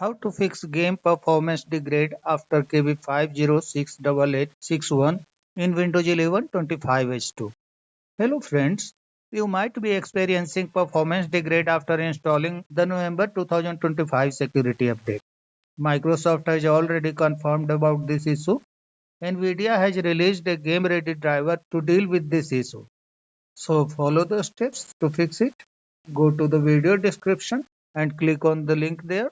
How to fix game performance degrade after KB5068861 in Windows 11 25H2. Hello friends, you might be experiencing performance degrade after installing the November 2025 security update. Microsoft has already confirmed about this issue. NVIDIA has released a game-ready driver to deal with this issue. So follow the steps to fix it. Go to the video description and click on the link there.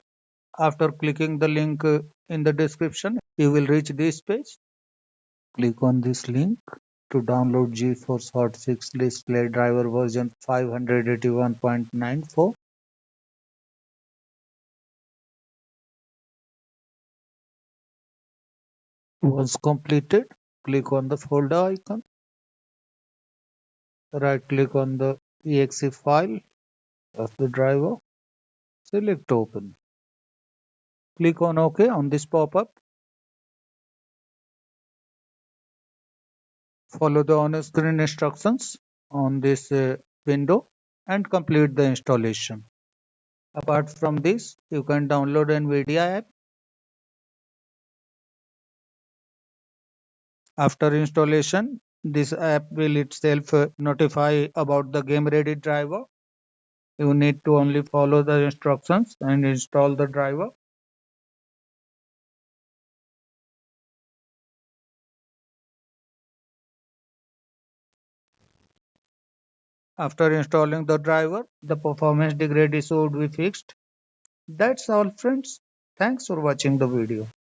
After clicking the link in the description, you will reach this page. Click on this link to download GeForce Hot 6 display driver version 581.94. Once completed, click on the folder icon. Right click on the exe file of the driver. Select open. Click on OK on this pop-up. Follow the on-screen instructions on this window and complete the installation. Apart from this, you can download NVIDIA app. After installation, this app will itself notify about the game ready driver. You need to only follow the instructions and install the driver. After installing the driver, the performance degrade issue would be fixed. That's all friends. Thanks for watching the video.